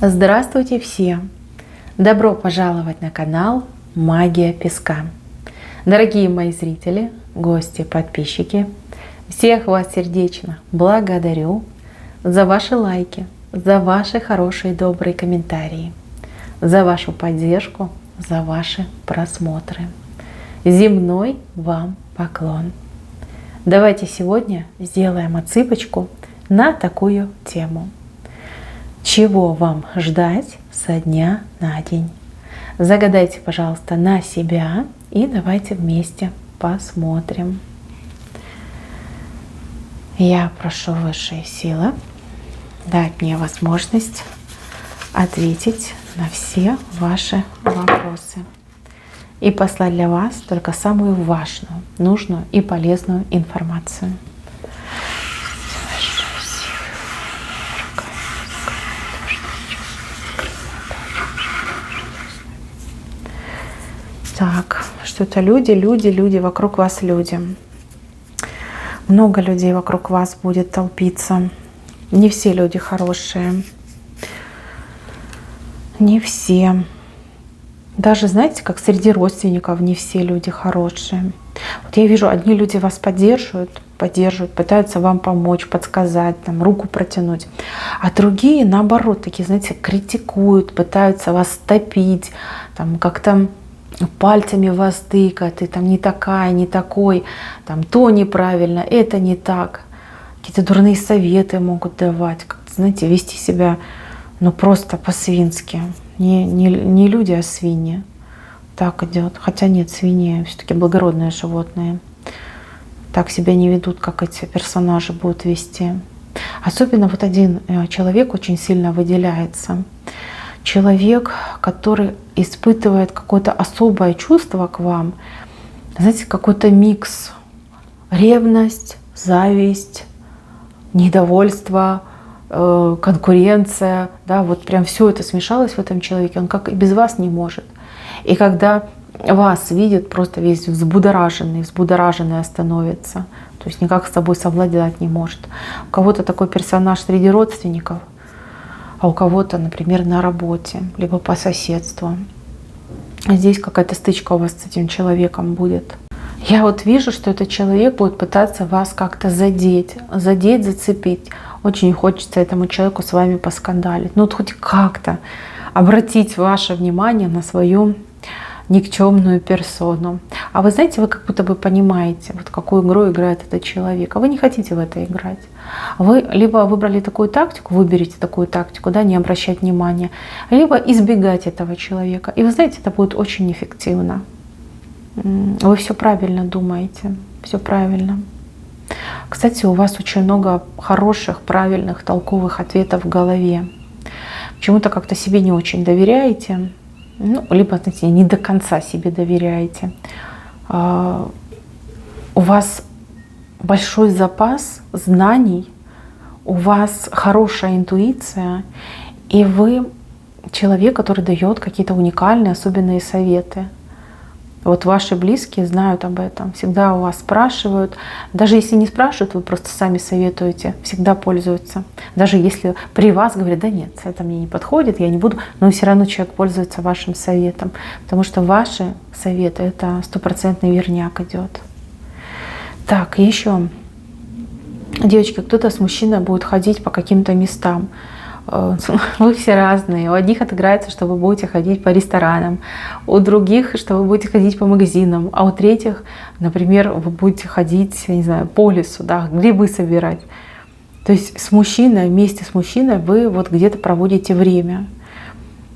Здравствуйте все! Добро пожаловать на канал Магия Песка. Дорогие мои зрители, гости, подписчики, всех вас сердечно благодарю за ваши лайки, за ваши хорошие добрые комментарии, за вашу поддержку, за ваши просмотры. Земной вам поклон! Давайте сегодня сделаем отсыпочку на такую тему. Чего вам ждать со дня на день? Загадайте, пожалуйста, на себя и давайте вместе посмотрим. Я прошу высшие силы дать мне возможность ответить на все ваши вопросы и послать для вас только самую важную, нужную и полезную информацию. Так, что-то люди, вокруг вас люди. Много людей вокруг вас будет толпиться. Не все люди хорошие. Не все. Даже, знаете, как среди родственников не все люди хорошие. Вот я вижу, одни люди вас поддерживают, пытаются вам помочь, подсказать, там, руку протянуть. А другие, наоборот, такие, знаете, критикуют, пытаются вас топить, там, как-то пальцами вас тыкают, ты там не такая, не такой, там то неправильно, это не так. Какие-то дурные советы могут давать, как-то, знаете, вести себя ну просто по-свински. Не люди, а свиньи. Так идет. Хотя нет, свиньи все-таки благородные животные. Так себя не ведут, как эти персонажи будут вести. Особенно вот один человек очень сильно выделяется. Человек, который испытывает какое-то особое чувство к вам, знаете, какой-то микс: ревность, зависть, недовольство, конкуренция, да, вот прям все это смешалось в этом человеке, он как и без вас не может. И когда вас видит, просто весь взбудораженный становится, то есть никак с собой совладать не может. У кого-то такой персонаж среди родственников, а у кого-то, например, на работе, либо по соседству. Здесь какая-то стычка у вас с этим человеком будет. Я вот вижу, что этот человек будет пытаться вас как-то задеть, зацепить. Очень хочется этому человеку с вами поскандалить. Ну вот хоть как-то обратить ваше внимание на свою никчемную персону. А вы знаете, вы как будто бы понимаете, вот какую игру играет этот человек, а вы не хотите в это играть. Вы либо выбрали такую тактику, выберите такую тактику, да, не обращать внимания, либо избегать этого человека. И вы знаете, это будет очень эффективно. Вы все правильно думаете, все правильно. Кстати, у вас очень много хороших, правильных, толковых ответов в голове. Почему-то как-то себе не очень доверяете, ну, либо, знаете, не до конца себе доверяете. У вас большой запас знаний, у вас хорошая интуиция, и вы человек, который дает какие-то уникальные, особенные советы. Вот ваши близкие знают об этом, всегда у вас спрашивают. Даже если не спрашивают, вы просто сами советуете, всегда пользуются. Даже если при вас говорят: да нет, это мне не подходит, я не буду, но все равно человек пользуется вашим советом, потому что ваши советы — это стопроцентный верняк идет. Так, еще, девочки, кто-то с мужчиной будет ходить по каким-то местам. Вы все разные. У одних отыграется, что вы будете ходить по ресторанам, у других, что вы будете ходить по магазинам, а у третьих, например, вы будете ходить, я не знаю, по лесу, да, грибы собирать. То есть с мужчиной, вместе с мужчиной вы вот где-то проводите время.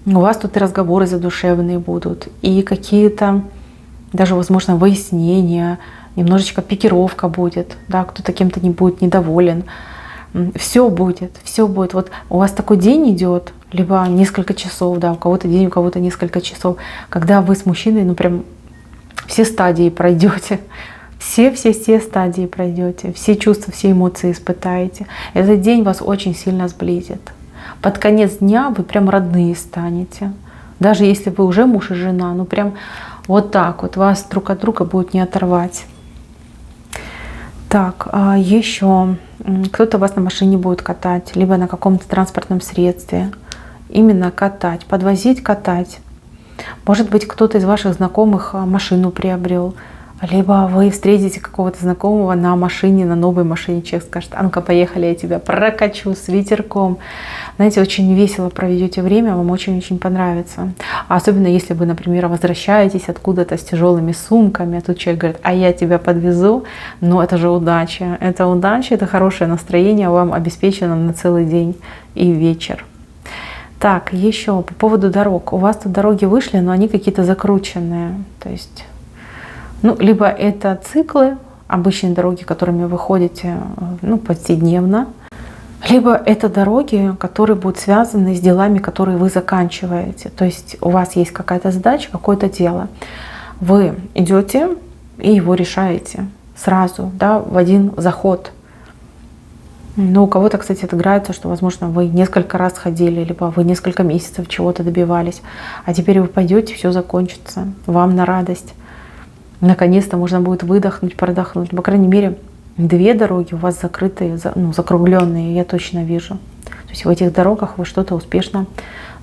У вас тут и разговоры задушевные будут, и какие-то даже, возможно, выяснения, немножечко пикировка будет, да, кто-то кем-то не будет недоволен. Все будет. Вот у вас такой день идет, либо несколько часов, да, у кого-то день, у кого-то несколько часов, когда вы с мужчиной, ну прям все стадии пройдете, все стадии пройдете, все чувства, все эмоции испытаете. Этот день вас очень сильно сблизит. Под конец дня вы прям родные станете. Даже если вы уже муж и жена, ну прям вот так вот вас друг от друга будет не оторвать. Так, еще кто-то вас на машине будет катать, либо на каком-то транспортном средстве. именно катать, подвозить, катать. Может быть, кто-то из ваших знакомых машину приобрел, либо вы встретите какого-то знакомого на машине, на новой машине, человек скажет: а ну-ка поехали, я тебя прокачу с ветерком. Знаете, очень весело проведете время, вам очень-очень понравится. А особенно если вы, например, возвращаетесь откуда-то с тяжелыми сумками, а тут человек говорит: а я тебя подвезу, ну это же удача. Это удача, это хорошее настроение вам обеспечено на целый день и вечер. Так, еще по поводу дорог. У вас тут дороги вышли, но они какие-то закрученные. То есть, ну, либо это циклы, обычные дороги, которыми вы ходите, ну, повседневно, либо это дороги, которые будут связаны с делами, которые вы заканчиваете. То есть у вас есть какая-то задача, какое-то дело. Вы идете и его решаете сразу, да, в один заход. Но у кого-то, кстати, отыграется, что, возможно, вы несколько раз ходили, либо вы несколько месяцев чего-то добивались, а теперь вы пойдете, все закончится, вам на радость. Наконец-то можно будет выдохнуть, продохнуть. По крайней мере, 2 дороги у вас закрытые, ну, закругленные, я точно вижу. То есть в этих дорогах вы что-то успешно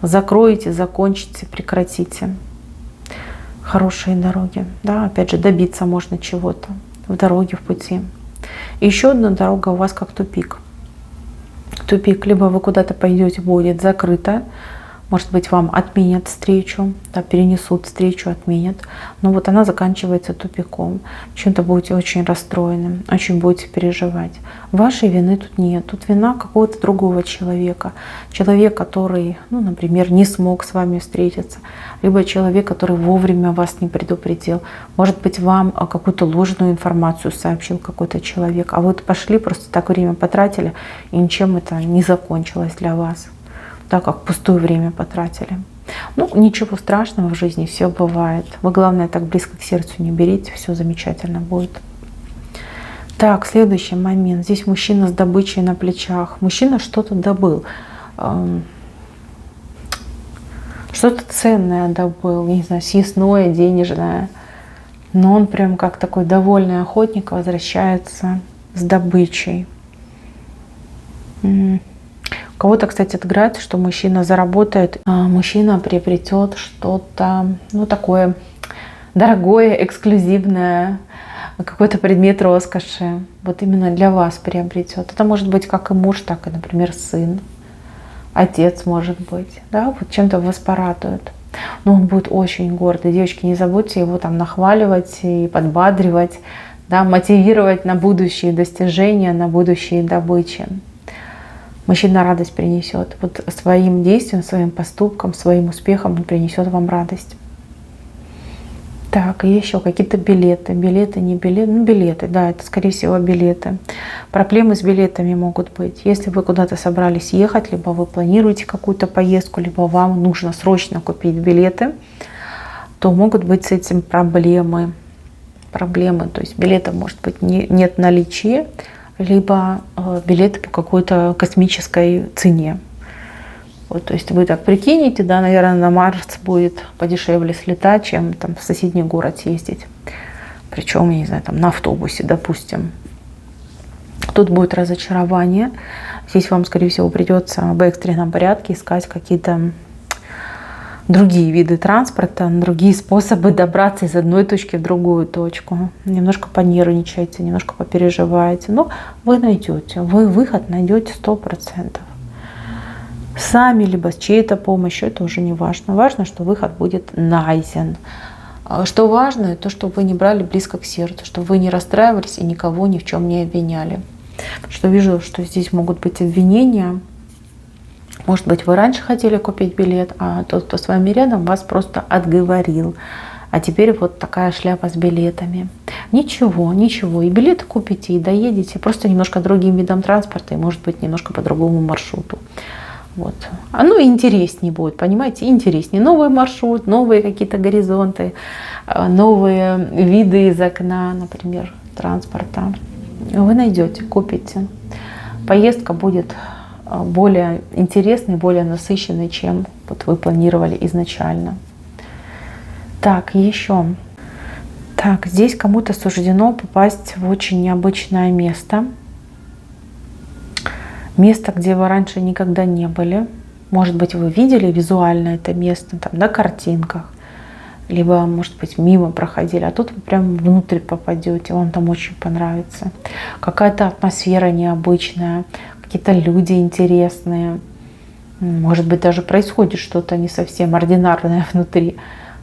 закроете, закончите, прекратите. Хорошие дороги. Да, опять же, добиться можно чего-то в дороге, в пути. И еще одна дорога у вас как тупик. Тупик, либо вы куда-то пойдете, будет закрыто, может быть, вам отменят встречу, да, перенесут встречу, отменят. Но вот она заканчивается тупиком. Чем-то будете очень расстроены, очень будете переживать. Вашей вины тут нет. Тут вина какого-то другого человека. Человек, который, ну, например, не смог с вами встретиться. Либо человек, который вовремя вас не предупредил. Может быть, вам какую-то ложную информацию сообщил какой-то человек. А вы пошли, просто так время потратили, и ничем это не закончилось для вас. Так как пустое время потратили. Ну, ничего страшного в жизни, все бывает. Вы, главное, так близко к сердцу не берите, все замечательно будет. Так, следующий момент. Здесь мужчина с добычей на плечах. Мужчина что-то добыл. Что-то ценное добыл, не знаю, съестное, денежное. Но он прям как такой довольный охотник возвращается с добычей. У кого-то, кстати, отыграется, что мужчина заработает, мужчина приобретет что-то, ну, такое дорогое, эксклюзивное, какой-то предмет роскоши. Вот именно для вас приобретет. Это может быть как и муж, так и, например, сын, отец, может быть. Да, вот чем-то вас порадует. Но он будет очень гордый. Девочки, не забудьте его там нахваливать и подбадривать, да, мотивировать на будущие достижения, на будущие добычи. Мужчина радость принесет. Вот своим действием, своим поступком, своим успехом он принесет вам радость. Так, и еще какие-то билеты. Билеты, не билеты. Ну, билеты, да, это, скорее всего, билеты. Проблемы с билетами могут быть. Если вы куда-то собрались ехать, либо вы планируете какую-то поездку, либо вам нужно срочно купить билеты, то могут быть с этим проблемы. То есть билетов может быть нет в наличии, либо билеты по какой-то космической цене. Вот, то есть вы так прикинете, да, наверное, на Марс будет подешевле слетать, чем там в соседний город съездить. Причем, я не знаю, там на автобусе, допустим. Тут будет разочарование. Здесь вам, скорее всего, придется в экстренном порядке искать какие-то другие виды транспорта, другие способы добраться из одной точки в другую точку. Немножко понервничайте, немножко попереживаете. Но вы найдете, вы выход найдете 100%. Сами, либо с чьей-то помощью, это уже не важно. Важно, что выход будет найден. Что важно, то, что вы не брали близко к сердцу, чтобы вы не расстраивались и никого ни в чем не обвиняли. Что вижу, что здесь могут быть обвинения. Может быть, вы раньше хотели купить билет, а тот, кто с вами рядом, вас просто отговорил. А теперь вот такая шляпа с билетами. Ничего, ничего. И билеты купите, и доедете. Просто немножко другим видом транспорта, и, может быть, немножко по другому маршруту. Вот. Оно интереснее будет, понимаете, интереснее. Новый маршрут, новые какие-то горизонты, новые виды из окна, например, транспорта. Вы найдете, купите. Поездка будет более интересной, более насыщенной, чем вот вы планировали изначально. Так, еще. Так, здесь кому-то суждено попасть в очень необычное место. Место, где вы раньше никогда не были. Может быть, вы видели визуально это место там, на картинках, либо, может быть, мимо проходили, а тут вы прям внутрь попадете, вам там очень понравится. Какая-то атмосфера необычная, какие-то люди интересные. Может быть, даже происходит что-то не совсем ординарное внутри,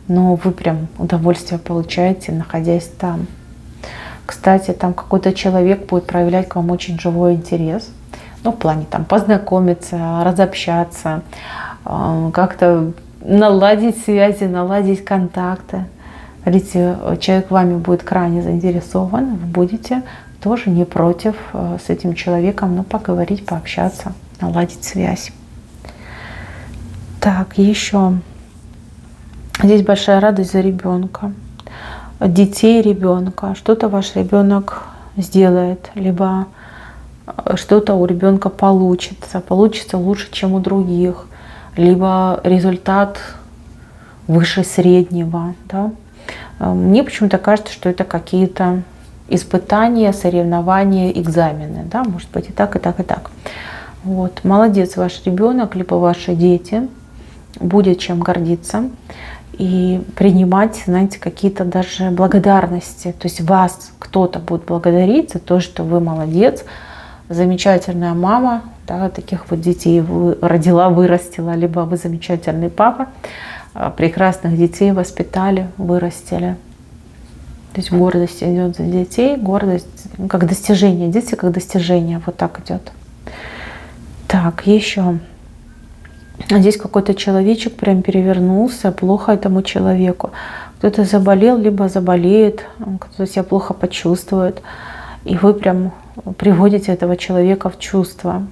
но вы прям удовольствие получаете, находясь там. Кстати, там какой-то человек будет проявлять к вам очень живой интерес. Ну, в плане там познакомиться, разобщаться, как-то наладить связи, наладить контакты. Видите, человек вами будет крайне заинтересован, вы будете тоже не против с этим человеком, ну, поговорить, пообщаться, наладить связь. Так, еще. Здесь большая радость за ребенка, детей ребенка. Что-то ваш ребенок сделает, либо что-то у ребенка получится лучше, чем у других, либо результат выше среднего. Да? Мне почему-то кажется, что это какие-то испытания, соревнования, экзамены. Да? Может быть и так, и так, и так. Вот. Молодец ваш ребенок, либо ваши дети. Будет чем гордиться и принимать, знаете, какие-то даже благодарности. То есть вас кто-то будет благодарить за то, что вы молодец, замечательная мама, да, таких вот детей вы родила, вырастила, либо вы замечательный папа, прекрасных детей воспитали, вырастили. То есть гордость идет за детей, гордость как достижение, дети как достижение, вот так идет. Так, еще. Здесь какой-то человечек прям перевернулся, плохо этому человеку. Кто-то заболел, либо заболеет, кто-то себя плохо почувствует. И вы прям приводите этого человека в чувство.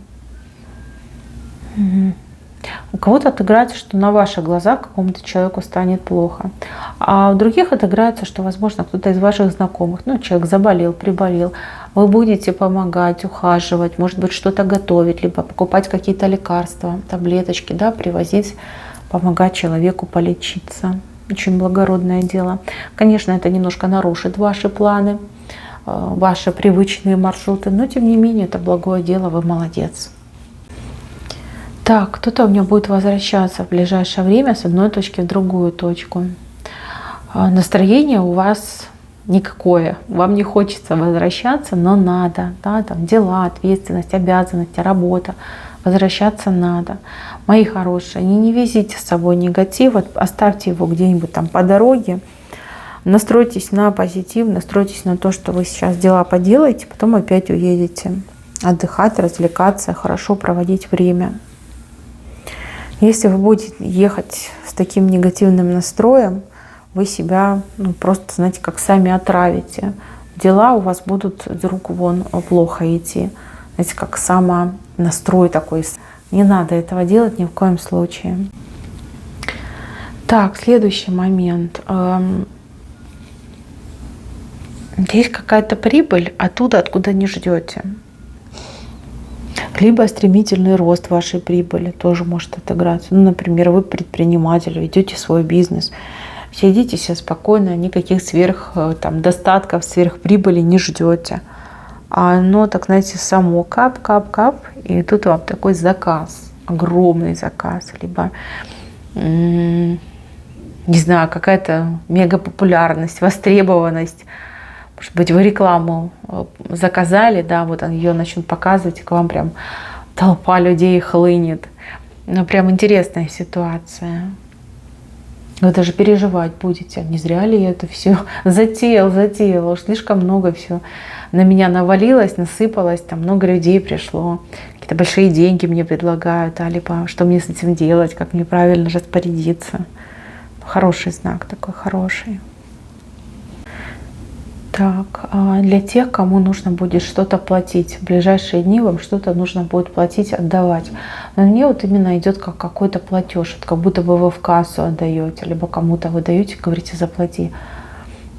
У кого-то отыграется, что на ваших глазах какому-то человеку станет плохо. А у других отыграется, что, возможно, кто-то из ваших знакомых, ну, человек заболел, приболел, вы будете помогать, ухаживать, может быть, что-то готовить, либо покупать какие-то лекарства, таблеточки, да, привозить, помогать человеку полечиться. Очень благородное дело. Конечно, это немножко нарушит ваши планы, ваши привычные маршруты, но, тем не менее, это благое дело, вы молодец. Так, кто-то у меня будет возвращаться в ближайшее время с одной точки в другую точку. Настроение у вас никакое. Вам не хочется возвращаться, но надо. Да, там дела, ответственность, обязанности, работа. Возвращаться надо. Мои хорошие, не везите с собой негатив, оставьте его где-нибудь там по дороге. Настройтесь на позитив, настройтесь на то, что вы сейчас дела поделаете, потом опять уедете отдыхать, развлекаться, хорошо проводить время. Если вы будете ехать с таким негативным настроем, вы себя просто, знаете, как сами отравите. Дела у вас будут из рук вон плохо идти. Знаете, как самонастрой такой. Не надо этого делать ни в коем случае. Так, следующий момент. Есть какая-то прибыль оттуда, откуда не ждете. Либо стремительный рост вашей прибыли тоже может отыграться. Ну, например, вы предприниматель, ведете свой бизнес, сидите себе спокойно, никаких достатков, сверхприбыли не ждете. А оно, так знаете, само кап-кап-кап, и тут вам такой заказ, огромный заказ, либо, не знаю, какая-то мегапопулярность, востребованность. Может быть, вы рекламу заказали, да, вот ее начнут показывать, и к вам прям толпа людей хлынет. Ну, прям интересная ситуация. Вы даже переживать будете, не зря ли я это все затеял, уж слишком много все на меня навалилось, насыпалось, там много людей пришло, какие-то большие деньги мне предлагают, либо что мне с этим делать, как мне правильно распорядиться. Хороший знак такой, хороший. Так, для тех, кому нужно будет что-то платить, в ближайшие дни вам что-то нужно будет платить, отдавать. Но мне вот именно идет как какой-то платеж, как будто бы вы в кассу отдаете, либо кому-то вы даете, говорите, заплати.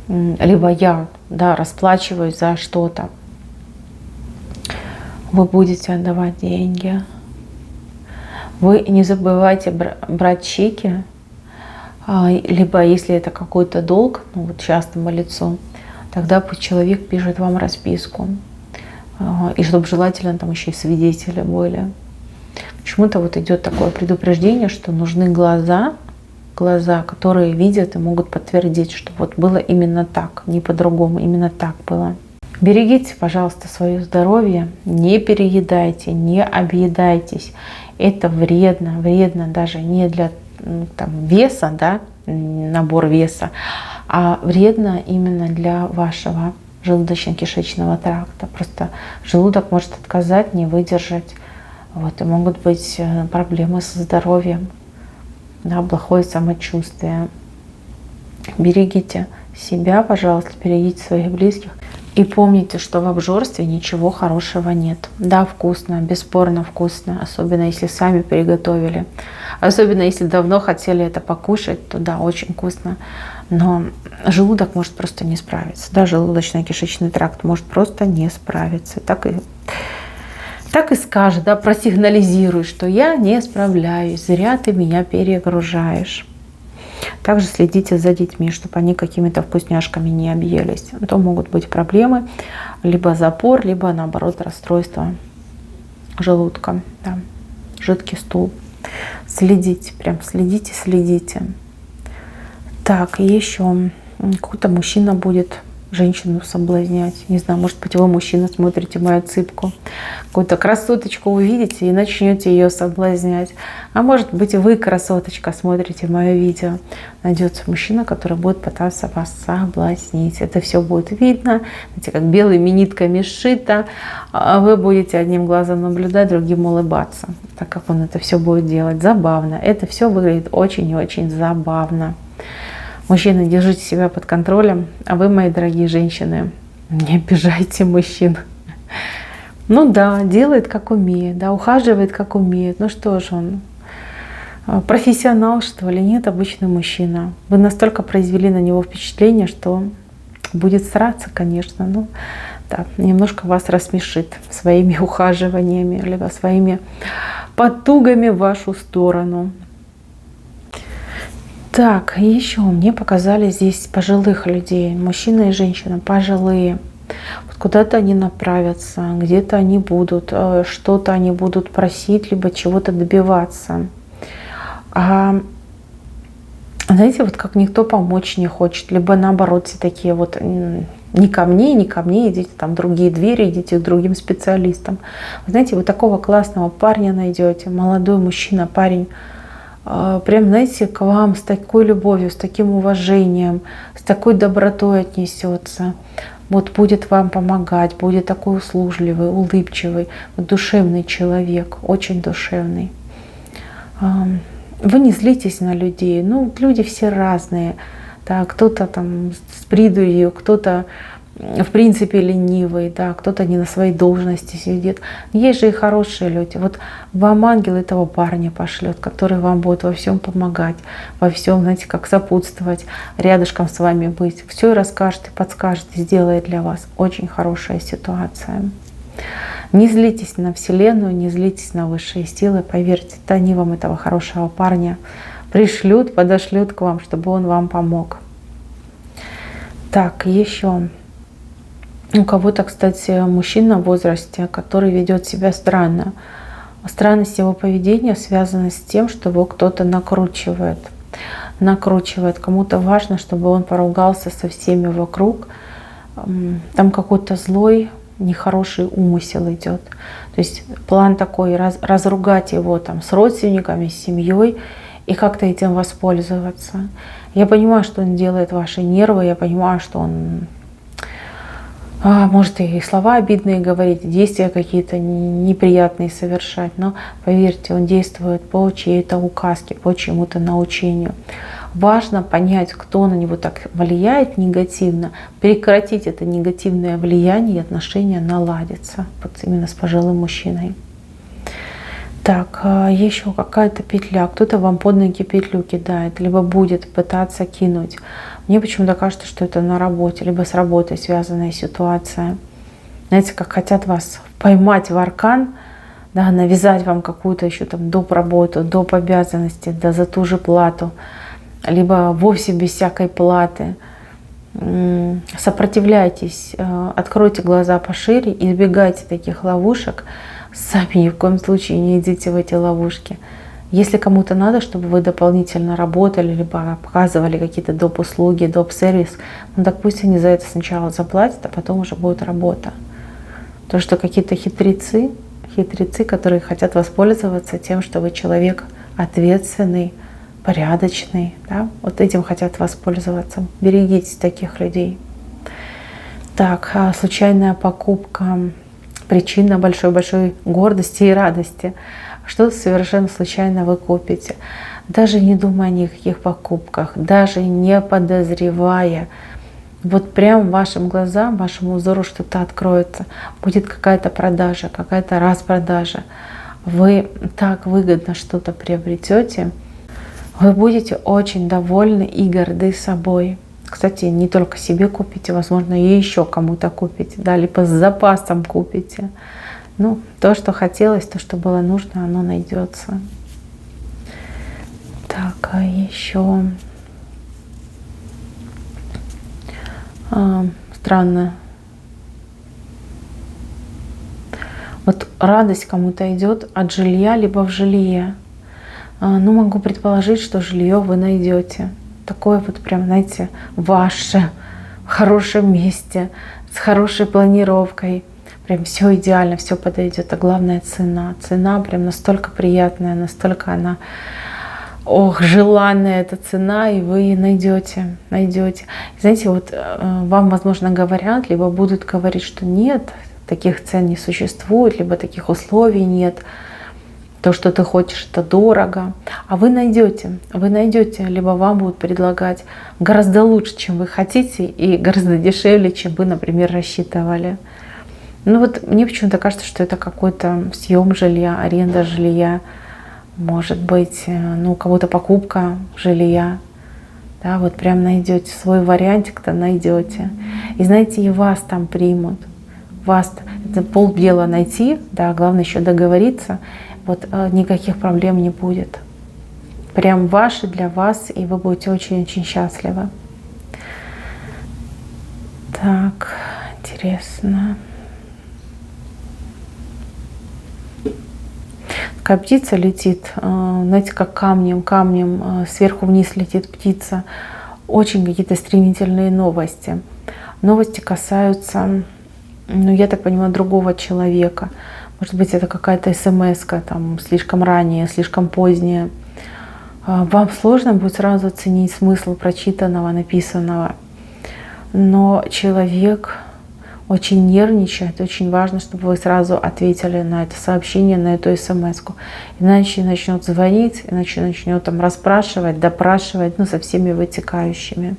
Либо я, да, расплачиваюсь за что-то. Вы будете отдавать деньги. Вы не забывайте брать чеки, либо если это какой-то долг, ну вот частному лицу, тогда пусть человек пишет вам расписку. И чтобы желательно там еще и свидетели были. Почему-то вот идет такое предупреждение, что нужны глаза, которые видят и могут подтвердить, что вот было именно так, не по-другому, именно так было. Берегите, пожалуйста, свое здоровье, не переедайте, не объедайтесь. Это вредно, вредно даже не для там, веса, да, набор веса, а вредно именно для вашего желудочно-кишечного тракта. Просто желудок может отказать, не выдержать. Вот, и могут быть проблемы со здоровьем, да, плохое самочувствие. Берегите себя, пожалуйста, берегите своих близких. И помните, что в обжорстве ничего хорошего нет. Да, вкусно, бесспорно вкусно, особенно если сами приготовили. Особенно если давно хотели это покушать, то да, очень вкусно. Но желудок может просто не справиться. Да, желудочно-кишечный тракт может просто не справиться. Так и скажет, да, просигнализируй, что я не справляюсь, зря ты меня перегружаешь. Также следите за детьми, чтобы они какими-то вкусняшками не объелись. А то могут быть проблемы, либо запор, либо наоборот расстройство желудка, да, жидкий стул. Следите, прям следите, следите. Так, еще какой-то мужчина будет женщину соблазнять. Не знаю, может быть, вы, мужчина, смотрите мою цыпку. Какую-то красоточку увидите и начнете ее соблазнять. А может быть, вы, красоточка, смотрите мое видео. Найдется мужчина, который будет пытаться вас соблазнить. Это все будет видно. Знаете, как белыми нитками сшито. А вы будете одним глазом наблюдать, другим улыбаться. Так как он это все будет делать. Забавно. Это все выглядит очень и очень забавно. Мужчины, держите себя под контролем, а вы, мои дорогие женщины, не обижайте мужчин. Ну да, делает как умеет, да, ухаживает как умеет. Ну что ж он, профессионал что ли? Нет, обычный мужчина. Вы настолько произвели на него впечатление, что будет стараться, конечно, но да, немножко вас рассмешит своими ухаживаниями, либо своими потугами в вашу сторону. Так, еще мне показали здесь пожилых людей, мужчина и женщина, пожилые. Вот куда-то они направятся, где-то они будут, что-то они будут просить, либо чего-то добиваться. А знаете, вот как никто помочь не хочет, либо наоборот все такие вот не ко мне, идите там в другие двери, идите к другим специалистам. Вы знаете, вы такого классного парня найдете, молодой мужчина, парень, прям, знаете, к вам с такой любовью, с таким уважением, с такой добротой отнесется. Вот будет вам помогать, будет такой услужливый, улыбчивый, душевный человек, очень душевный. Вы не злитесь на людей. Ну, люди все разные. Да, кто-то там с придурью, кто-то в принципе ленивый, да, кто-то не на своей должности сидит. Есть же и хорошие люди. Вот вам ангел этого парня пошлет, который вам будет во всем помогать, во всем, знаете, как сопутствовать, рядышком с вами быть. Все и расскажет, и подскажет, и сделает для вас. Очень хорошая ситуация. Не злитесь на Вселенную, не злитесь на высшие силы. Поверьте, они вам этого хорошего парня пришлют, подошлют к вам, чтобы он вам помог. Так, еще. У кого-то, кстати, мужчина в возрасте, который ведет себя странно. Странность его поведения связана с тем, что его кто-то накручивает. Кому-то важно, чтобы он поругался со всеми вокруг. Там какой-то злой, нехороший умысел идет. То есть план такой, разругать его там с родственниками, с семьей и как-то этим воспользоваться. Я понимаю, что он делает ваши нервы, я понимаю, что он может и слова обидные говорить, действия какие-то неприятные совершать, но поверьте, он действует по чьей-то указке, по чьему-то научению. Важно понять, кто на него так влияет негативно, прекратить это негативное влияние, и отношения наладятся вот именно с пожилым мужчиной. Так, еще какая-то петля, кто-то вам под ноги петлю кидает, либо будет пытаться кинуть. Мне почему-то кажется, что это на работе, либо с работой связанная ситуация. Знаете, как хотят вас поймать в аркан, да, навязать вам какую-то еще там доп. Работу, доп. Обязанности, да, за ту же плату, либо вовсе без всякой платы. Сопротивляйтесь, откройте глаза пошире, избегайте таких ловушек, сами ни в коем случае не идите в эти ловушки. Если кому-то надо, чтобы вы дополнительно работали, либо показывали какие-то доп. Услуги, доп. Сервис, ну так пусть они за это сначала заплатят, а потом уже будет работа. То, что какие-то хитрецы, которые хотят воспользоваться тем, что вы человек ответственный, порядочный, да, вот этим хотят воспользоваться. Берегитесь таких людей. Так, случайная покупка, причина большой-большой гордости и радости. Что-то совершенно случайно вы купите, даже не думая о никаких покупках, даже не подозревая. Вот прям вашим глазам, вашему взору что-то откроется. Будет какая-то продажа, какая-то распродажа. Вы так выгодно что-то приобретете. Вы будете очень довольны и горды собой. Кстати, не только себе купите, возможно, и еще кому-то купите, да, либо с запасом купите. Ну, то, что хотелось, то, что было нужно, оно найдется. Так, а еще странно. Вот радость кому-то идет от жилья, либо в жилье. Ну, могу предположить, что жилье вы найдете. Такое вот прям, знаете, ваше, в хорошем месте, с хорошей планировкой. Прям все идеально, все подойдет. А главное цена. Цена прям настолько приятная, настолько она, ох, желанная эта цена, и вы найдете. Знаете, вот вам, возможно, говорят, либо будут говорить, что нет, таких цен не существует, либо таких условий нет. То, что ты хочешь, это дорого. А вы найдете, либо вам будут предлагать гораздо лучше, чем вы хотите, и гораздо дешевле, чем вы, например, рассчитывали. Ну вот мне почему-то кажется, что это какой-то съем жилья, аренда жилья, может быть, ну, у кого-то покупка жилья. Да, вот прям найдете свой вариантик-то найдете. И знаете, и вас там примут. Вас это полдела найти, да, главное еще договориться. Вот никаких проблем не будет. Прям ваши для вас, и вы будете очень-очень счастливы. Так, интересно. Такая птица летит, знаете, как камнем, сверху вниз летит птица. Очень какие-то стремительные новости. Новости касаются, ну, я так понимаю, другого человека. Может быть, это какая-то смс-ка, там, слишком ранее, слишком поздняя. Вам сложно будет сразу оценить смысл прочитанного, написанного. Но человек очень нервничает. Очень важно, чтобы вы сразу ответили на это сообщение, на эту смс-ку. Иначе начнет звонить, иначе начнет там расспрашивать, допрашивать, ну, со всеми вытекающими.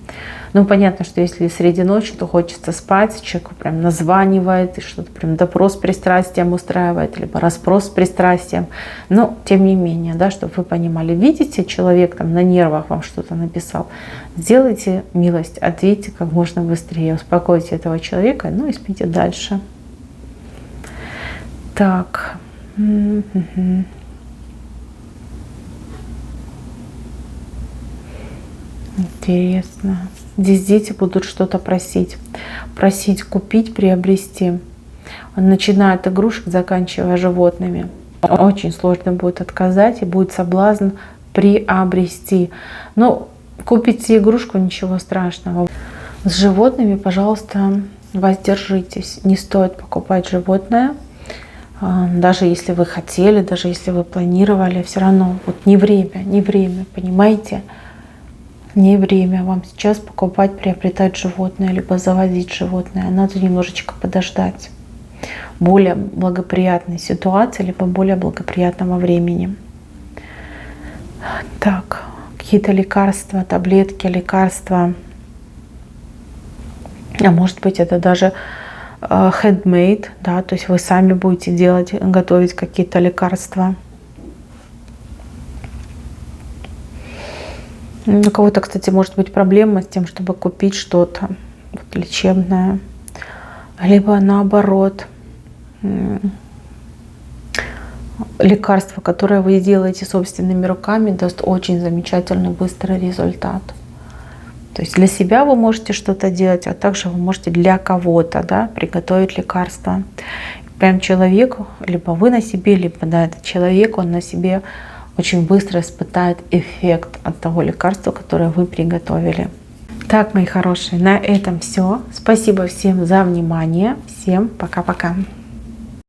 Ну, понятно, что если среди ночи, то хочется спать, человеку прям названивает, и что-то прям допрос с пристрастием устраивает, либо расспрос с пристрастием. Но, тем не менее, да, чтобы вы понимали, видите, человек там на нервах вам что-то написал, сделайте милость, ответьте как можно быстрее, успокойте этого человека, ну и спите дальше. Так. Интересно. Здесь дети будут что-то просить. Просить купить, приобрести. Начиная от игрушек, заканчивая животными. Очень сложно будет отказать, и будет соблазн приобрести. Но купите игрушку, ничего страшного. С животными, пожалуйста, воздержитесь. Не стоит покупать животное. Даже если вы хотели, даже если вы планировали, все равно вот не время, понимаете? Не время вам сейчас покупать, приобретать животное, либо заводить животное. Надо немножечко подождать более благоприятной ситуации, либо более благоприятного времени. Так, какие-то лекарства, таблетки, лекарства. А может быть, это даже handmade, да, то есть вы сами будете делать, готовить какие-то лекарства. У кого-то, кстати, может быть проблема с тем, чтобы купить что-то вот, лечебное. Либо наоборот, лекарство, которое вы делаете собственными руками, даст очень замечательный быстрый результат. То есть для себя вы можете что-то делать, а также вы можете для кого-то, да, приготовить лекарство. прям человек, либо вы на себе, либо да, этот человек, он на себе очень быстро испытает эффект от того лекарства, которое вы приготовили. Так, мои хорошие, на этом все. Спасибо всем за внимание. Всем пока-пока.